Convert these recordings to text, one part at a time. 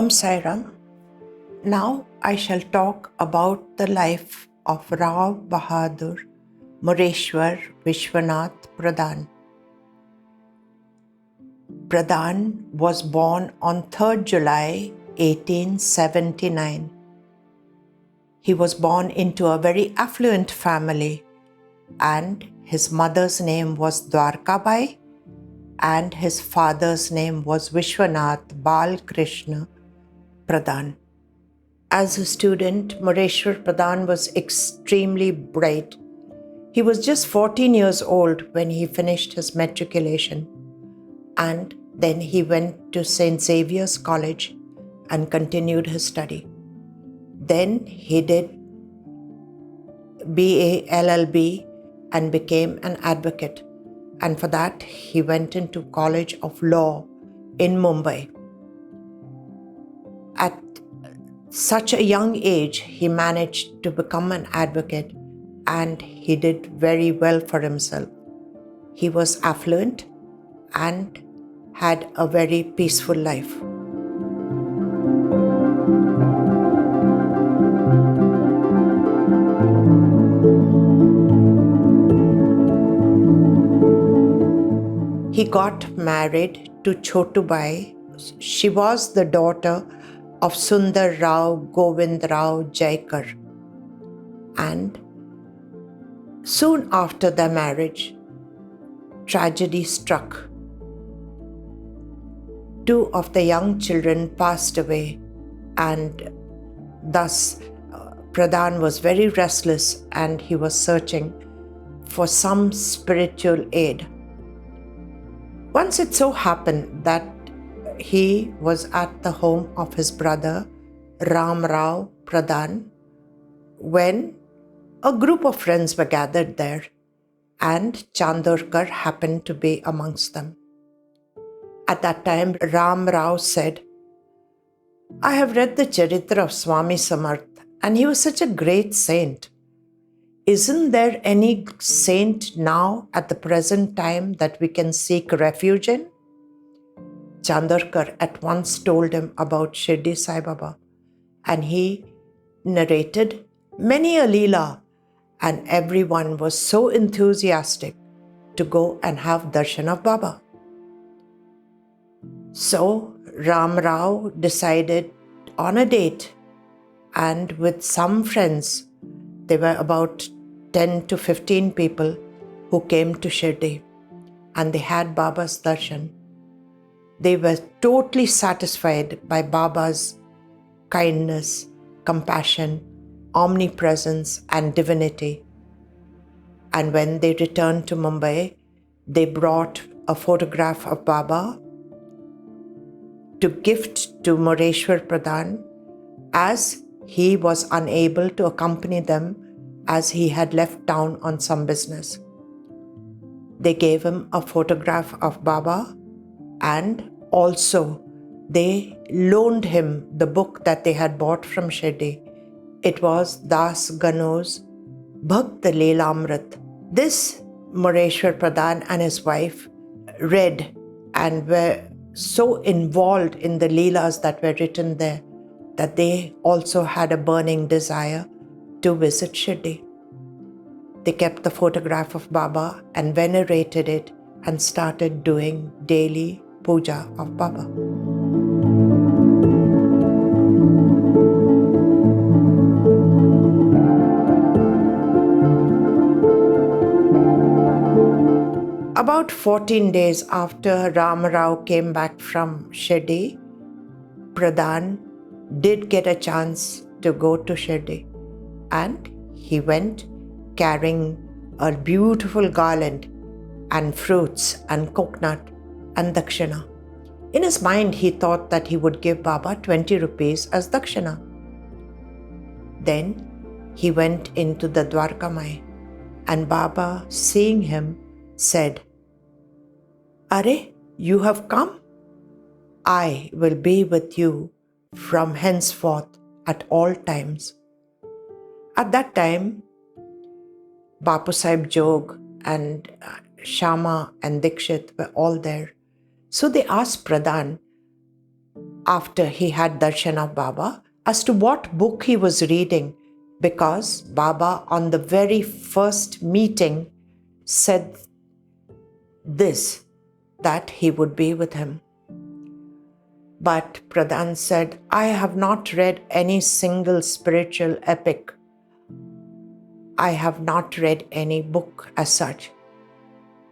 Sai Ram. Now I shall talk about the life of Rao Bahadur Moreshwar Vishwanath Pradhan. Pradhan was born on 3rd July 1879. He was born into a very affluent family, and his mother's name was Dwarkabai and his father's name was Vishwanath Bal Krishna Pradhan. As a student, Moreshwar Pradhan was extremely bright. He was just 14 years old when he finished his matriculation, and then he went to St. Xavier's College and continued his study. Then he did BA LLB and became an advocate, and for that he went into College of Law in Mumbai. At such a young age, he managed to become an advocate, and he did very well for himself. He was affluent and had a very peaceful life. He got married to Chotubai. She was the daughter of Sundar Rao Govind Rao Jaikar. And soon after their marriage, tragedy struck. Two of the young children passed away, and thus Pradhan was very restless and he was searching for some spiritual aid. Once it so happened that he was at the home of his brother Ram Rao Pradhan when a group of friends were gathered there, and Chandorkar happened to be amongst them. At that time, Ram Rao said, "I have read the Charitra of Swami Samarth, and he was such a great saint. Isn't there any saint now at the present time that we can seek refuge in?" Chandorkar at once told him about Shirdi Sai Baba, and he narrated many a Leela, and everyone was so enthusiastic to go and have Darshan of Baba. So Ram Rao decided on a date, and with some friends, there were about 10 to 15 people who came to Shirdi, and they had Baba's darshan. They were totally satisfied by Baba's kindness, compassion, omnipresence, and divinity. And when they returned to Mumbai, they brought a photograph of Baba to gift to Moreshwar Pradhan, as he was unable to accompany them as he had left town on some business. They gave him a photograph of Baba, and also they loaned him the book that they had bought from Shirdi. It was Das Gano's Bhakta Leelamrit. This Moreshwar Pradhan and his wife read and were so involved in the Leelas that were written there that they also had a burning desire to visit Shirdi. They kept the photograph of Baba and venerated it and started doing daily puja of Baba. About 14 days after Ram Rao came back from Shirdi, Pradhan did get a chance to go to Shirdi, and he went carrying a beautiful garland and fruits and coconut and Dakshina. In his mind, he thought that he would give Baba 20 rupees as Dakshina. Then he went into the Dwarkamai, and Baba, seeing him, said, "Are, you have come? I will be with you from henceforth at all times." At that time, Bapu Sahib Jog and Shama and Dikshit were all there. So they asked Pradhan, after he had Darshan of Baba as to what book he was reading, because Baba on the very first meeting said this, that he would be with him. But Pradhan said, I have not read any single spiritual epic. I have not read any book as such.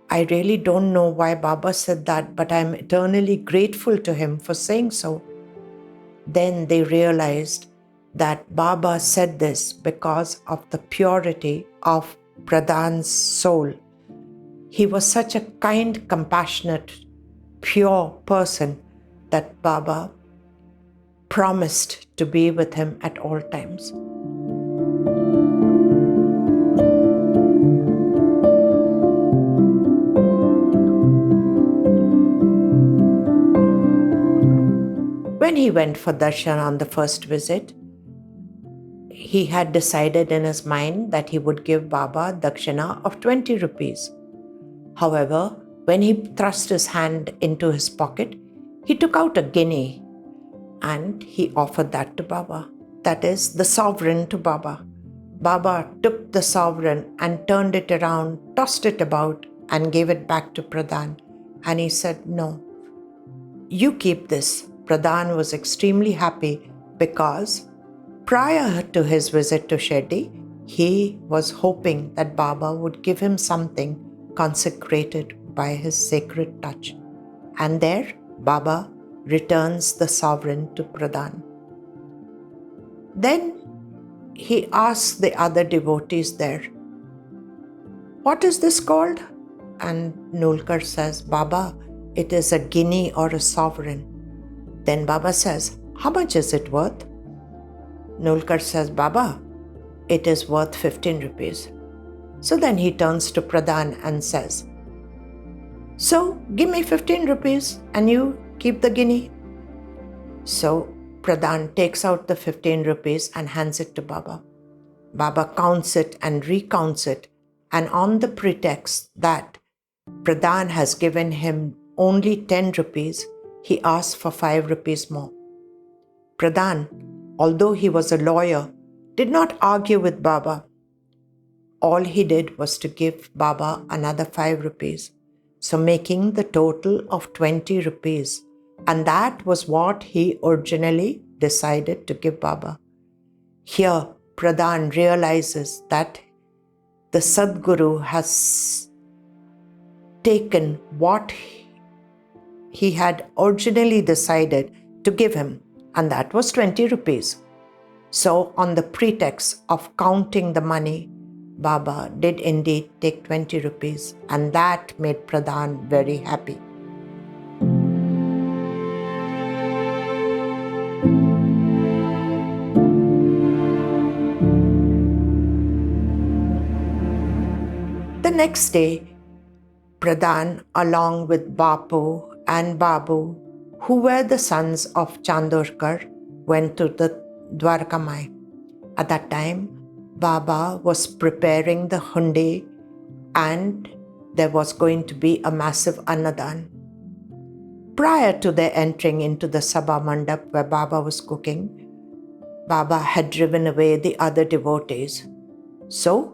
I really don't know why Baba said that, but I'm eternally grateful to him for saying so. Then they realized that Baba said this because of the purity of Pradhan's soul. He was such a kind, compassionate, pure person that Baba promised to be with him at all times. When he went for darshan on the first visit, he had decided in his mind that he would give Baba Dakshina of 20 rupees. However, when he thrust his hand into his pocket, he took out a guinea and he offered that to Baba. That is, the sovereign to Baba. Baba took the sovereign and turned it around, tossed it about and gave it back to Pradhan. And he said, no, you keep this. Pradhan was extremely happy because prior to his visit to Shirdi, he was hoping that Baba would give him something consecrated by his sacred touch. And there, Baba returns the sovereign to Pradhan. Then he asks the other devotees there, what is this called? And Nulkar says, Baba, it is a guinea or a sovereign. Then Baba says, how much is it worth? Nulkar says, Baba, it is worth 15 rupees. So then he turns to Pradhan and says, so give me 15 rupees and you keep the guinea. So Pradhan takes out the 15 rupees and hands it to Baba. Baba counts it and recounts it, and on the pretext that Pradhan has given him only 10 rupees, he asks for 5 rupees more. Pradhan, although he was a lawyer, did not argue with Baba. All he did was to give Baba another 5 rupees, so making the total of 20 rupees. And that was what he originally decided to give Baba. Here, Pradhan realizes that the Sadguru has taken what he had originally decided to give him, and that was 20 rupees. So, on the pretext of counting the money, Baba did indeed take 20 rupees, and that made Pradhan very happy. The next day, Pradhan, along with Bapu and Babu, who were the sons of Chandorkar, went to the Dwarkamai. At that time, Baba was preparing the hundi and there was going to be a massive annadan. Prior to their entering into the Sabha Mandap where Baba was cooking, Baba had driven away the other devotees. So,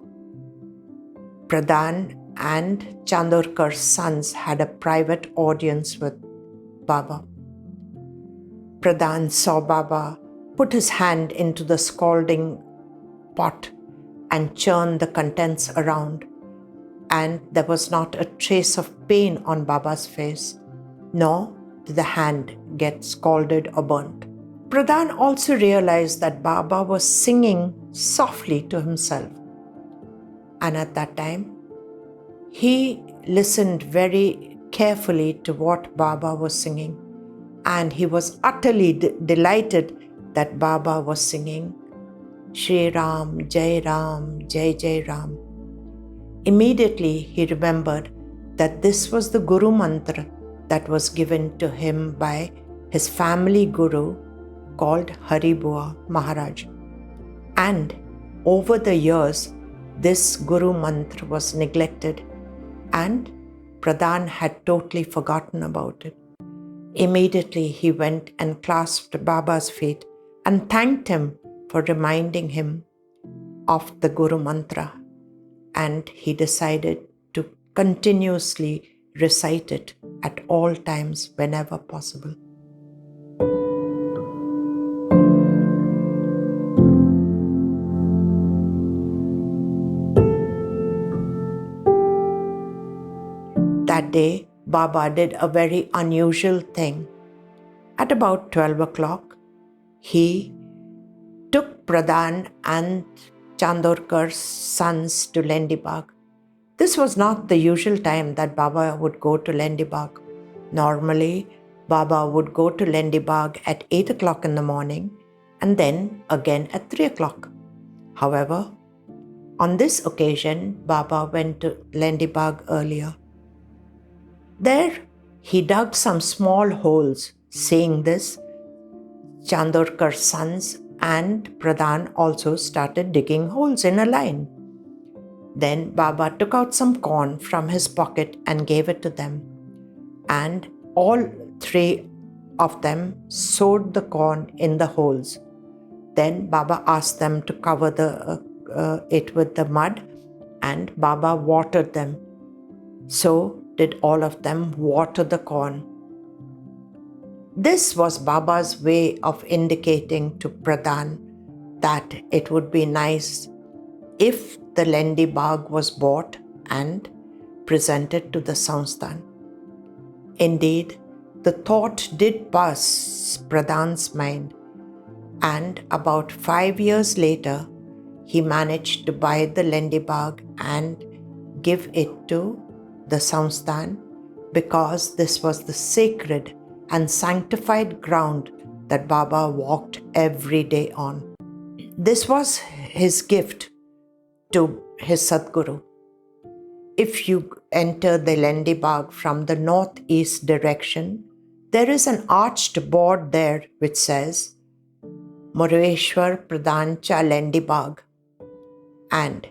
Pradhan and Chandorkar's sons had a private audience with Baba. Pradhan saw Baba put his hand into the scalding pot and churn the contents around, and there was not a trace of pain on Baba's face, nor did the hand get scalded or burnt. Pradhan also realized that Baba was singing softly to himself, and at that time, he listened very carefully to what Baba was singing, and he was utterly delighted that Baba was singing Shri Ram, Jai Ram, Jai Jai Ram. Immediately he remembered that this was the Guru mantra that was given to him by his family guru called Haribua Maharaj. And over the years, this Guru mantra was neglected and Pradhan had totally forgotten about it. Immediately he went and clasped Baba's feet and thanked him for reminding him of the Guru Mantra, and he decided to continuously recite it at all times whenever possible. That day, Baba did a very unusual thing. At about 12 o'clock, he took Pradhan and Chandorkar's sons to Lendi Baug. This was not the usual time that Baba would go to Lendi Baug. Normally, Baba would go to Lendi Baug at 8 o'clock in the morning and then again at 3 o'clock. However, on this occasion, Baba went to Lendi Baug earlier. There, he dug some small holes. Seeing this, Chandorkar's sons and Pradhan also started digging holes in a line. Then Baba took out some corn from his pocket and gave it to them. And all three of them sowed the corn in the holes. Then Baba asked them to cover it with the mud, and Baba watered them. So did all of them water the corn. This was Baba's way of indicating to Pradhan that it would be nice if the Lendi Baug was bought and presented to the Sansthan. Indeed, the thought did pass Pradhan's mind, and about 5 years later, he managed to buy the Lendi Baug and give it to the Sansthan, because this was the sacred and sanctified ground that Baba walked every day on. This was his gift to his Sadguru. If you enter the Lendi Baug from the northeast direction, there is an arched board there which says, Moreshwar Pradhan cha Lendi Baug, and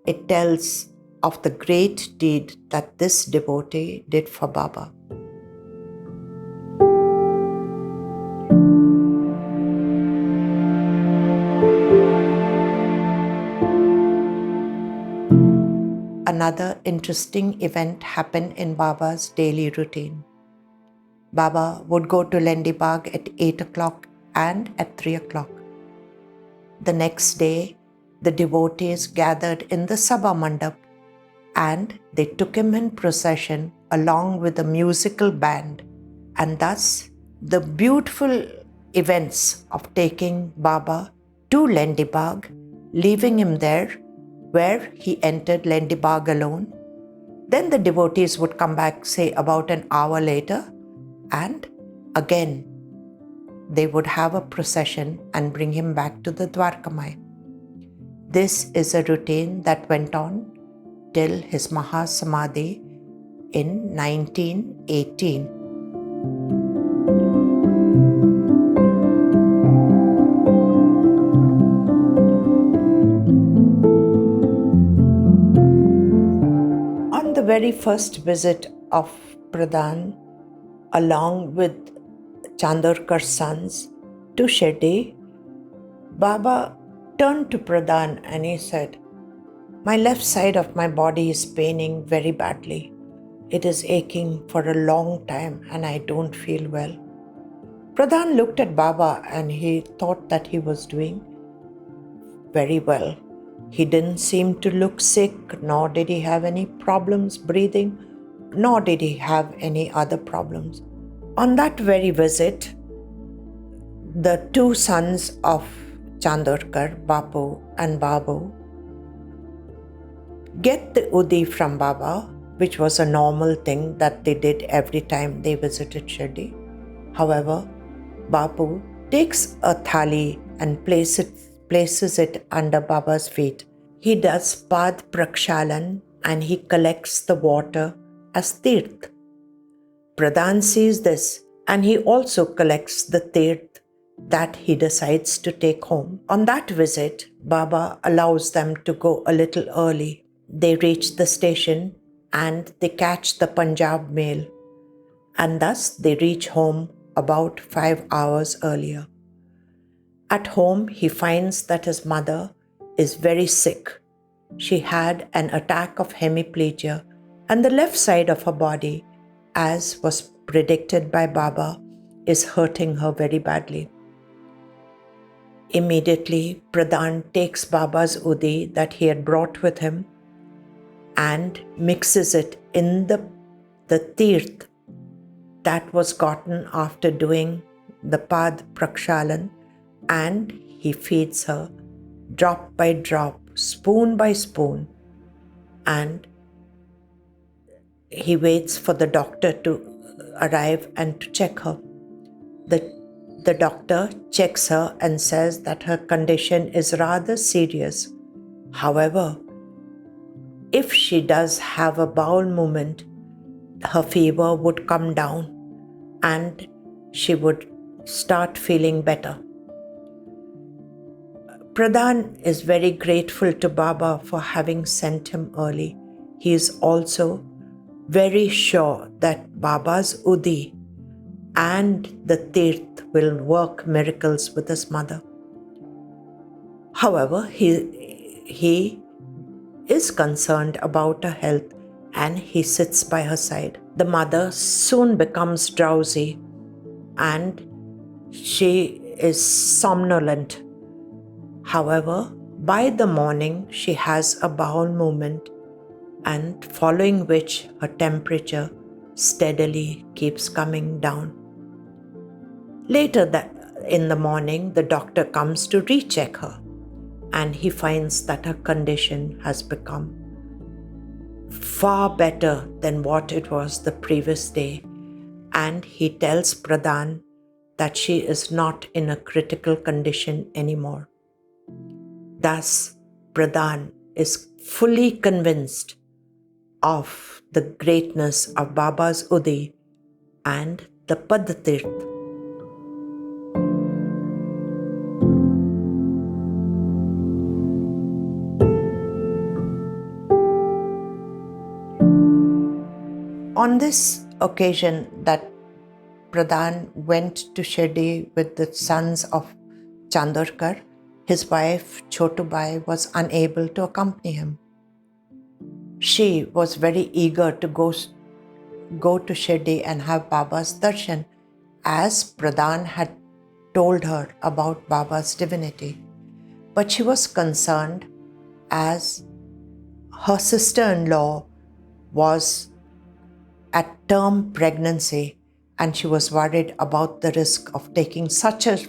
it tells of the great deed that this devotee did for Baba. Another interesting event happened in Baba's daily routine. Baba would go to Lendi Baug at 8 o'clock and at 3 o'clock. The next day, the devotees gathered in the Sabha Mandap, and they took him in procession along with a musical band. And thus, the beautiful events of taking Baba to Lendi Baug, leaving him there where he entered Lendi Baug alone. Then the devotees would come back, say about an hour later, and again they would have a procession and bring him back to the Dwarkamai. This is a routine that went on till his Mahasamadhi in 1918. On the very first visit of Pradhan, along with Chandorkar's sons to Shirdi, Baba turned to Pradhan and he said, "My left side of my body is paining very badly. It is aching for a long time and I don't feel well." Pradhan looked at Baba and he thought that he was doing very well. He didn't seem to look sick, nor did he have any problems breathing, nor did he have any other problems. On that very visit, the two sons of Chandorkar, Bapu and Babu, get the udi from Baba, which was a normal thing that they did every time they visited Shirdi. However, Bapu takes a thali and places it under Baba's feet. He does pad prakshalan and he collects the water as tirth. Pradhan sees this and he also collects the tirth that he decides to take home. On that visit, Baba allows them to go a little early. They reach the station and they catch the Punjab mail. and thus they reach home about 5 hours earlier. At home, he finds that his mother is very sick. She had an attack of hemiplegia, and the left side of her body, as was predicted by Baba, is hurting her very badly. Immediately, Pradhan takes Baba's udi that he had brought with him and mixes it in the tirth that was gotten after doing the Pad Prakshalan, and he feeds her drop by drop, spoon by spoon, and he waits for the doctor to arrive and to check her. The doctor checks her and says that her condition is rather serious. However, if she does have a bowel movement, her fever would come down and she would start feeling better. Pradhan is very grateful to Baba for having sent him early. He is also very sure that Baba's udi and the tirth will work miracles with his mother. However, he is concerned about her health and he sits by her side. The mother soon becomes drowsy and she is somnolent. However, by the morning she has a bowel movement, and following which her temperature steadily keeps coming down. Later in the morning, the doctor comes to recheck her, and he finds that her condition has become far better than what it was the previous day, and he tells Pradhan that she is not in a critical condition anymore. Thus, Pradhan is fully convinced of the greatness of Baba's udi and the Padatirth. On this occasion that Pradhan went to Shirdi with the sons of Chandorkar, his wife Chotubai was unable to accompany him. She was very eager to go to Shirdi and have Baba's darshan, as Pradhan had told her about Baba's divinity. But she was concerned as her sister-in-law was at term pregnancy and she was worried about the risk of taking such a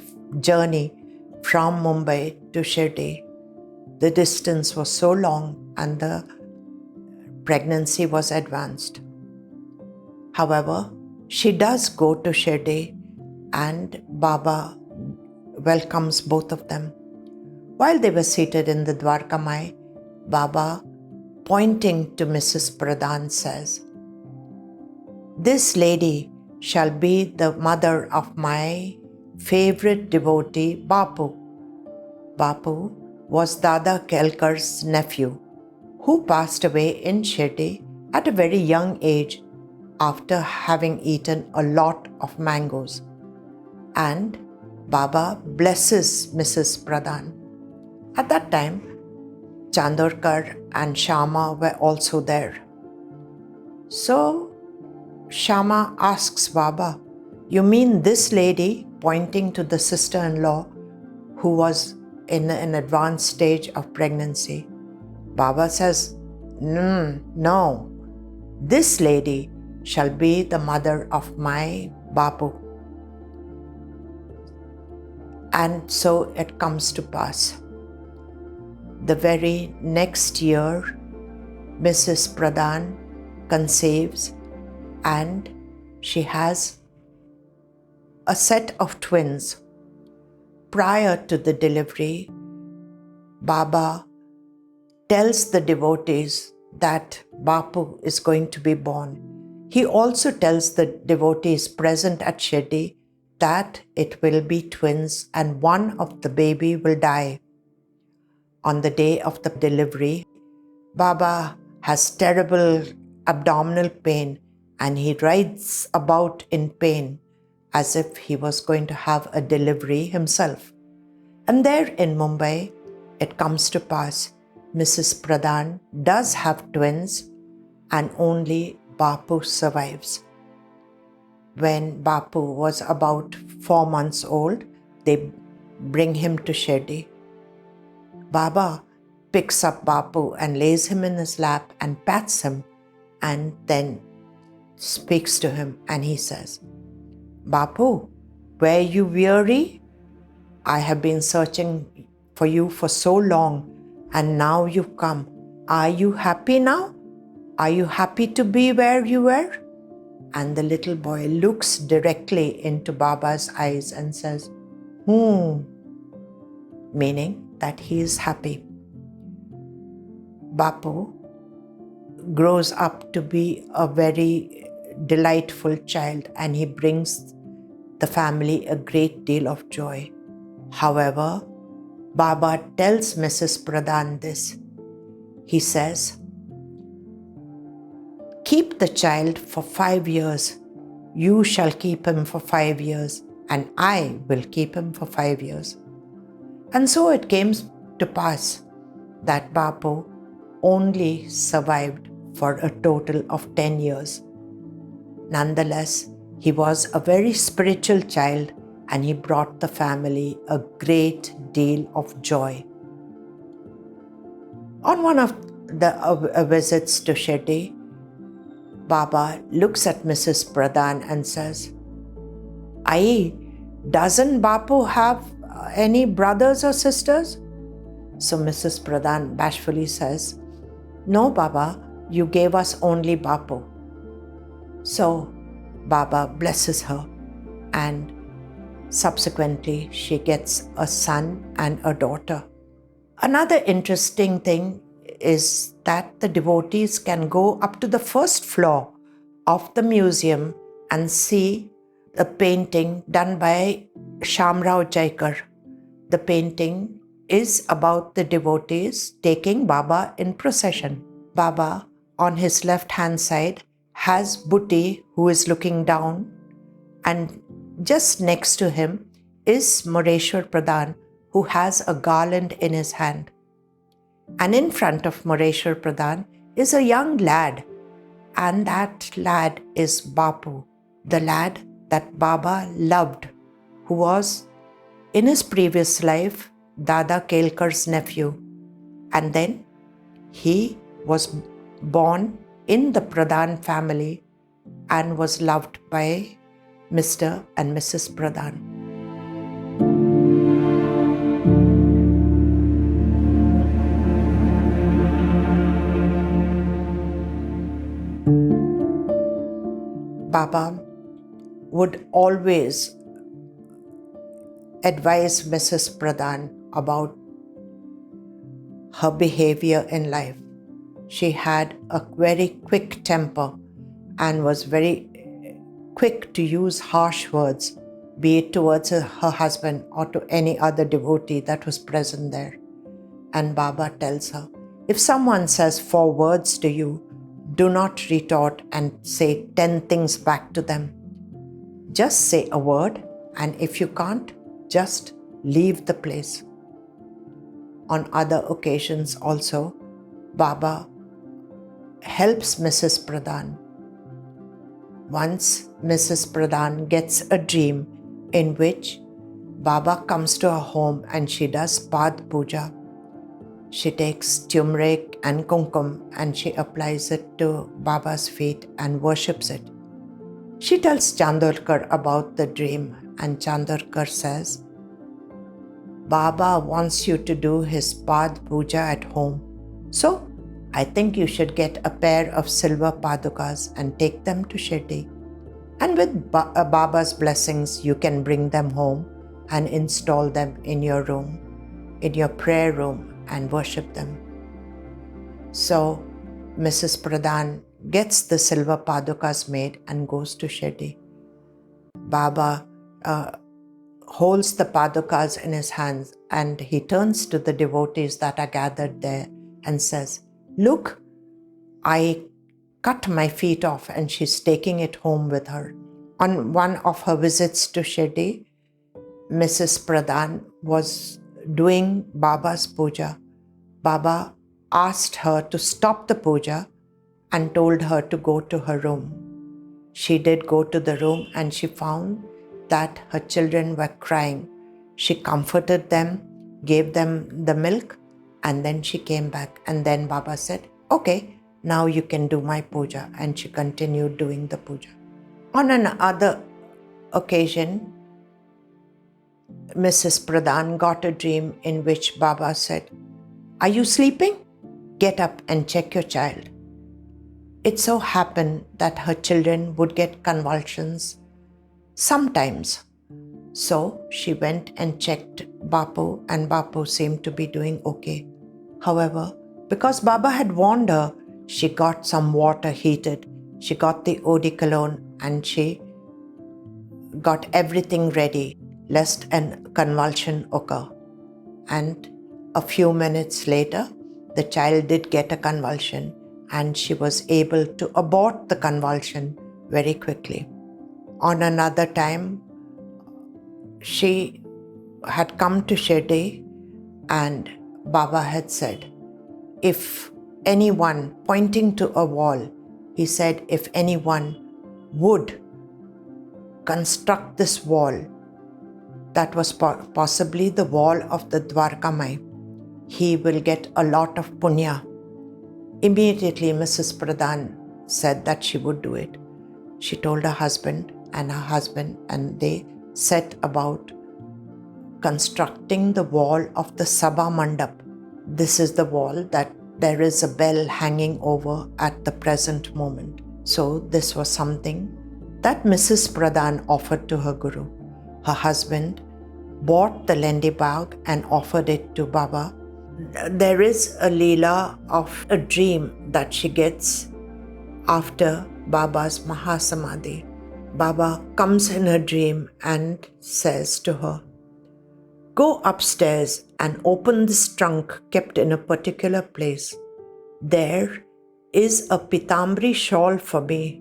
journey from Mumbai to Shirdi. The distance was so long and the pregnancy was advanced. However, she does go to Shirdi and Baba welcomes both of them. While they were seated in the Dwarkamai, Baba, pointing to Mrs Pradhan, says, "This lady shall be the mother of my favorite devotee, Bapu." Bapu was Dada Kelkar's nephew, who passed away in Shirdi at a very young age after having eaten a lot of mangoes. And Baba blesses Mrs Pradhan. At that time, Chandorkar and Shama were also there. So Shama asks Baba, "You mean this lady," pointing to the sister-in-law who was in an advanced stage of pregnancy. Baba says, "No, this lady shall be the mother of my Bapu." And so it comes to pass. The very next year, Mrs Pradhan conceives and she has a set of twins. Prior to the delivery, Baba tells the devotees that Bapu is going to be born. He also tells the devotees present at Shirdi that it will be twins and one of the baby will die. On the day of the delivery, Baba has terrible abdominal pain and he writhes about in pain as if he was going to have a delivery himself. And there in Mumbai, it comes to pass, Mrs. Pradhan does have twins and only Bapu survives. When Bapu was about 4 months old, they bring him to Shirdi. Baba picks up Bapu and lays him in his lap and pats him and then speaks to him, and he says, Bapu, were you weary? I have been searching for you for so long, and now you've come. Are you happy now? Are you happy to be where you were? And the little boy looks directly into Baba's eyes and says, meaning that he is happy. Bapu grows up to be a very delightful child, and he brings the family a great deal of joy. However, Baba tells Mrs. Pradhan this. He says, keep the child for 5 years. You shall keep him for 5 years, and I will keep him for 5 years. And so it came to pass that Bapu only survived for a total of 10 years. Nonetheless, he was a very spiritual child, and he brought the family a great deal of joy. On one of the visits to Shirdi, Baba looks at Mrs. Pradhan and says, Ai, doesn't Bapu have any brothers or sisters? So Mrs. Pradhan bashfully says, no, Baba, you gave us only Bapu. So Baba blesses her, and subsequently she gets a son and a daughter. Another interesting thing is that the devotees can go up to the first floor of the museum and see a painting done by Shamrao Jaikar. The painting is about the devotees taking Baba in procession. Baba, on his left-hand side, has Butti, who is looking down, and just next to him is Moreshwar Pradhan, who has a garland in his hand. And in front of Moreshwar Pradhan is a young lad, and that lad is Bapu, the lad that Baba loved, who was in his previous life Dada Kelkar's nephew. And then he was born in the Pradhan family and was loved by Mr. and Mrs. Pradhan. Baba would always advise Mrs. Pradhan about her behavior in life. She had a very quick temper and was very quick to use harsh words, be it towards her husband or to any other devotee that was present there. And Baba tells her, if someone says 4 words to you, do not retort and say 10 things back to them. Just say a word, and if you can't, just leave the place. On other occasions also, Baba helps Mrs. Pradhan. Once Mrs. Pradhan gets a dream in which Baba comes to her home and she does Pad Puja. She takes turmeric and kumkum and she applies it to Baba's feet and worships it. She tells Chandorkar about the dream, and Chandorkar says, Baba wants you to do his Pad Puja at home. So, I think you should get a pair of silver padukas and take them to Shirdi. And with Baba's blessings, you can bring them home and install them in your room, in your prayer room, and worship them. So, Mrs. Pradhan gets the silver padukas made and goes to Shirdi. Baba holds the padukas in his hands and he turns to the devotees that are gathered there and says, look, I cut my feet off and she's taking it home with her. On one of her visits to Shirdi, Mrs Pradhan was doing Baba's puja. Baba asked her to stop the puja and told her to go to her room. She did go to the room and she found that her children were crying. She comforted them, gave them the milk, and then she came back. And then Baba said, okay, now you can do my puja. And she continued doing the puja. On another occasion, Mrs. Pradhan got a dream in which Baba said, are you sleeping? Get up and check your child. It so happened that her children would get convulsions sometimes. So she went and checked Bapu, and Bapu seemed to be doing okay. However, because Baba had warned her, she got some water heated. She got the eau de cologne and she got everything ready lest a convulsion occur. And a few minutes later, the child did get a convulsion and she was able to abort the convulsion very quickly. On another time, she had come to Shirdi and Baba had said, if anyone, pointing to a wall, he said, if anyone would construct this wall, that was possibly the wall of the Dwarkamai, he will get a lot of punya. Immediately, Mrs. Pradhan said that she would do it. She told her husband, and they set about constructing the wall of the Sabha Mandap. This is the wall that there is a bell hanging over at the present moment. So this was something that Mrs. Pradhan offered to her Guru. Her husband bought the Lendi Baug and offered it to Baba. There is a Leela of a dream that she gets after Baba's Mahasamadhi. Baba comes in her dream and says to her, go upstairs and open this trunk kept in a particular place. There is a pitambri shawl for me.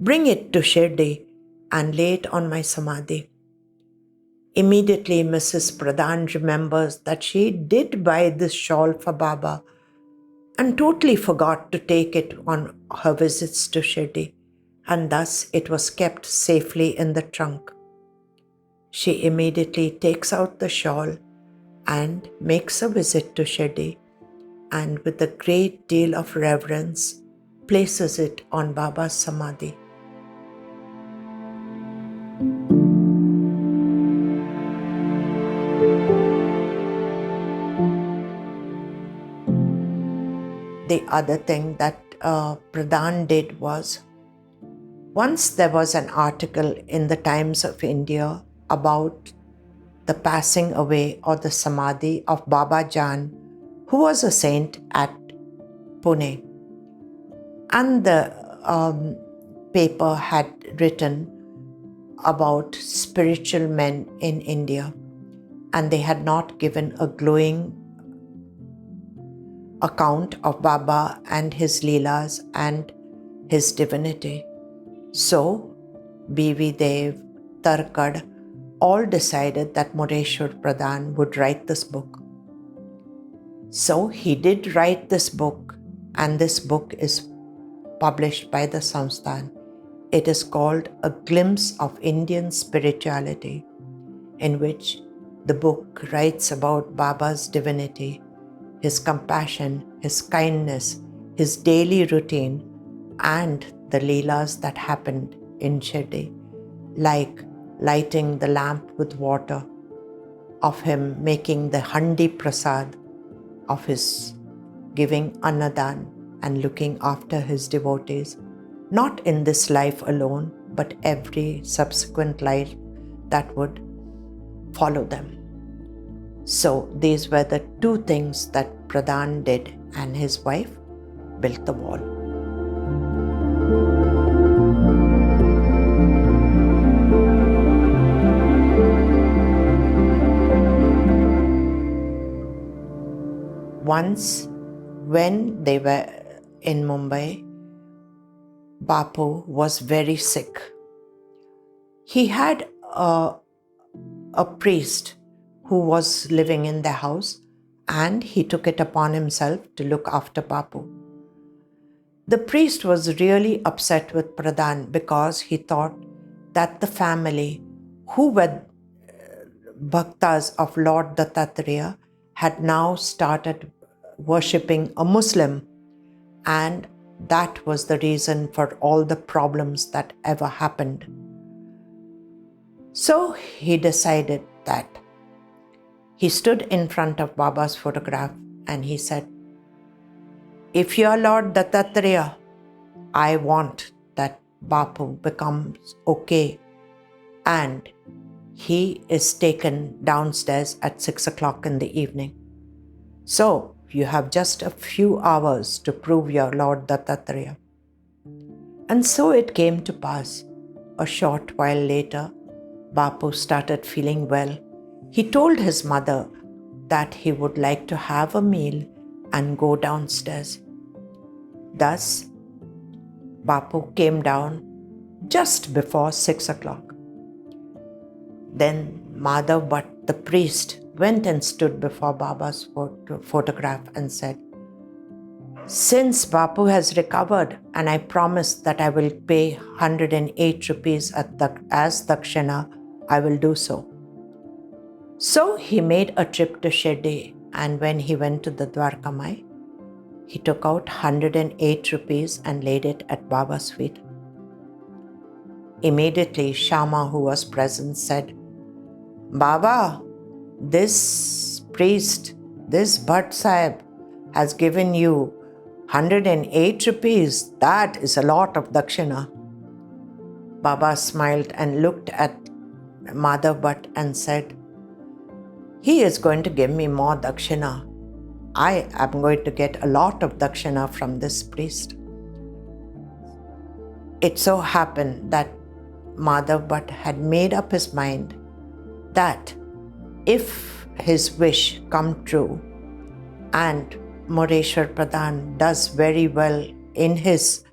Bring it to Shirdi and lay it on my samadhi. Immediately, Mrs. Pradhan remembers that she did buy this shawl for Baba and totally forgot to take it on her visits to Shirdi, and thus it was kept safely in the trunk. She immediately takes out the shawl and makes a visit to Shirdi, and with a great deal of reverence places it on Baba's samadhi. The other thing that Pradhan did was, once there was an article in the Times of India about the passing away or the samadhi of Baba Jan, who was a saint at Pune. And the paper had written about spiritual men in India, and they had not given a glowing account of Baba and his Leelas and his divinity. So, B.V. Dev, Tarkad, all decided that Moreshwar Pradhan would write this book. So he did write this book, and this book is published by the Sansthan. It is called A Glimpse of Indian Spirituality, in which the book writes about Baba's divinity, his compassion, his kindness, his daily routine, and the Leelas that happened in Shirdi, like lighting the lamp with water, of him making the handi prasad, of his giving annadan and looking after his devotees, not in this life alone, but every subsequent life that would follow them. So these were the two things that Pradhan did, and his wife built the wall. Once, when they were in Mumbai, Bapu was very sick. He had a priest who was living in the house, and he took it upon himself to look after Bapu. The priest was really upset with Pradhan because he thought that the family, who were Bhaktas of Lord Dattatreya, had now started worshipping a Muslim, and that was the reason for all the problems that ever happened. So he decided that he stood in front of Baba's photograph and he said, "If you are Lord Dattatreya, I want that Bapu becomes okay, and he is taken downstairs at 6 o'clock in the evening. So you have just a few hours to prove your Lord Dattatreya." And so it came to pass. A short while later, Bapu started feeling well. He told his mother that he would like to have a meal and go downstairs. Thus, Bapu came down just before 6 o'clock. Then Madhav Bhatt, the priest, went and stood before Baba's photograph and said, "Since Bapu has recovered and I promised that I will pay 108 rupees as Dakshina, I will do so." So he made a trip to Shirdi, and when he went to the Dwarkamai, he took out 108 rupees and laid it at Baba's feet. Immediately, Shama, who was present, said, "Baba, this priest, this Bhatt Sahib, has given you 108 rupees. That is a lot of Dakshina." Baba smiled and looked at Madhav Bhatt and said, "He is going to give me more Dakshina. I am going to get a lot of Dakshina from this priest." It so happened that Madhav Bhatt had made up his mind that if his wish come true and Moreshwar Pradhan does very well in his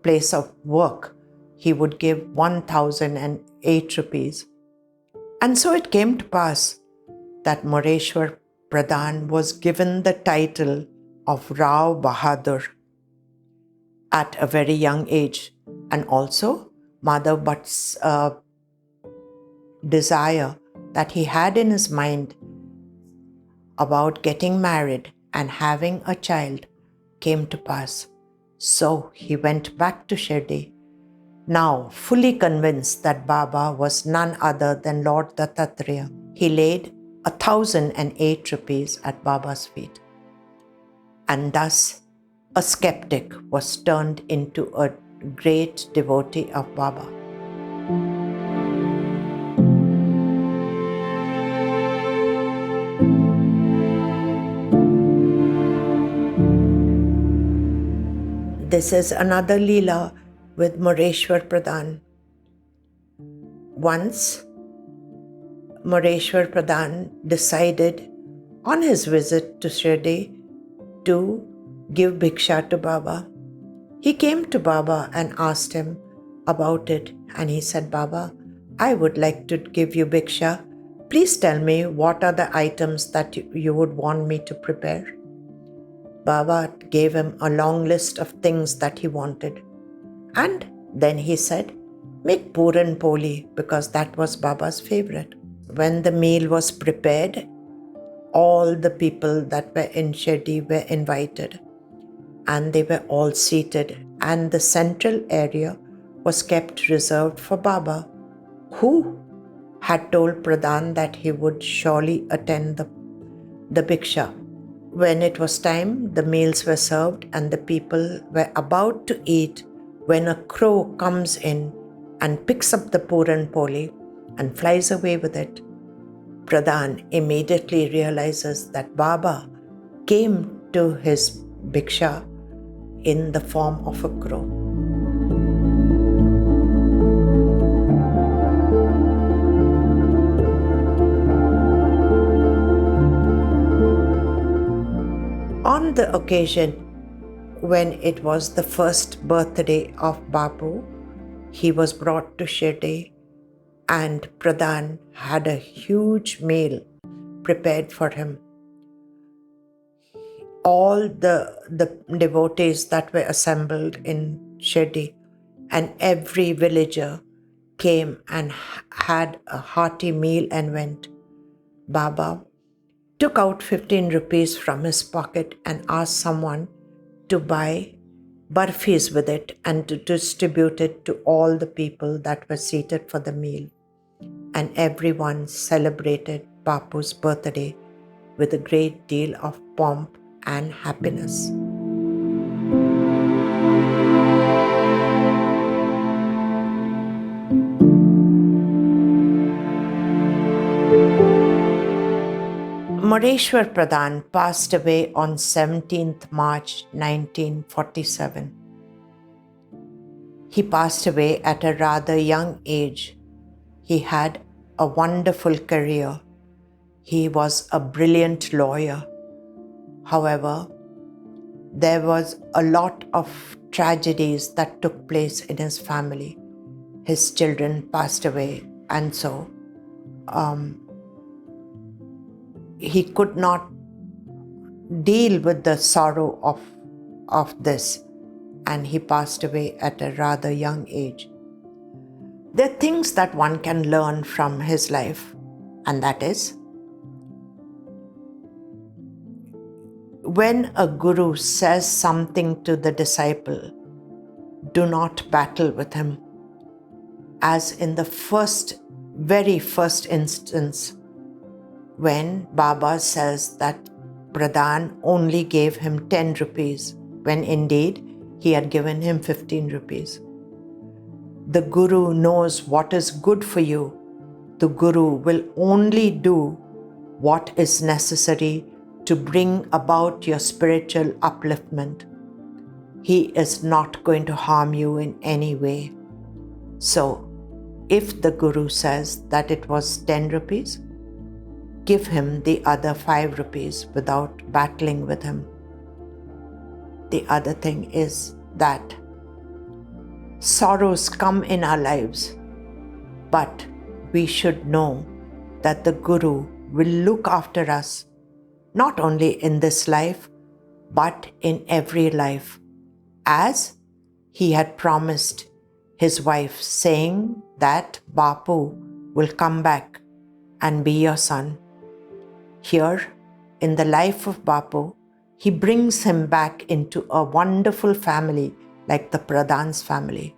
place of work, he would give 1008 rupees. And so it came to pass that Moreshwar Pradhan was given the title of Rao Bahadur at a very young age, and also Madhav Bhatt's desire that he had in his mind about getting married and having a child came to pass. So he went back to Shirdi, now fully convinced that Baba was none other than Lord Dattatreya. He laid 1008 rupees at Baba's feet, and thus a skeptic was turned into a great devotee of Baba. This is another Leela with Moreshwar Pradhan. Once, Moreshwar Pradhan decided on his visit to Shirdi to give bhiksha to Baba. He came to Baba and asked him about it, and he said, "Baba, I would like to give you bhiksha. Please tell me what are the items that you would want me to prepare." Baba gave him a long list of things that he wanted. And then he said, "Make Puran-Poli," because that was Baba's favorite. When the meal was prepared, all the people that were in Shirdi were invited, and they were all seated, and the central area was kept reserved for Baba, who had told Pradhan that he would surely attend the bhiksha. When it was time, the meals were served and the people were about to eat when a crow comes in and picks up the Puran-Poli and flies away with it. Pradhan immediately realizes that Baba came to his bhiksha in the form of a crow. On the occasion when it was the first birthday of Bapu, he was brought to Shirdi, and Pradhan had a huge meal prepared for him. All the devotees that were assembled in Shirdi and every villager came and had a hearty meal and went. Baba took out 15 rupees from his pocket and asked someone to buy barfis with it and to distribute it to all the people that were seated for the meal. And everyone celebrated Bapu's birthday with a great deal of pomp and happiness. Moreshwar Pradhan passed away on 17th March 1947. He passed away at a rather young age. He had a wonderful career. He was a brilliant lawyer. However, there was a lot of tragedies that took place in his family. His children passed away, and so he could not deal with the sorrow of this, and he passed away at a rather young age. There are things that one can learn from his life, and that is, when a guru says something to the disciple, do not battle with him. As in the very first instance, when Baba says that Pradhan only gave him 10 rupees, when indeed he had given him 15 rupees. The Guru knows what is good for you. The Guru will only do what is necessary to bring about your spiritual upliftment. He is not going to harm you in any way. So, if the Guru says that it was 10 rupees, give him the other 5 rupees without battling with him. The other thing is that sorrows come in our lives, but we should know that the Guru will look after us, not only in this life, but in every life, as he had promised his wife, saying that Bapu will come back and be your son. Here, in the life of Bapu, he brings him back into a wonderful family like the Pradhan's family.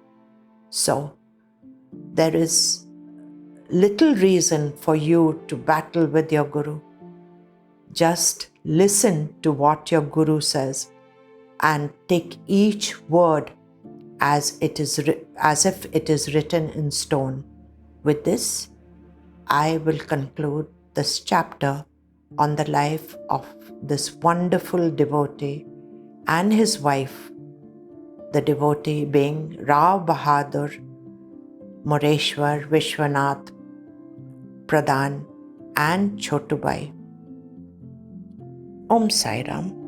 So, there is little reason for you to battle with your Guru. Just listen to what your Guru says and take each word as if it is written in stone. With this, I will conclude this chapter on the life of this wonderful devotee and his wife, the devotee being Rao Bahadur Moreshwar Vishwanath Pradhan and Chotubai. Om Sai Ram.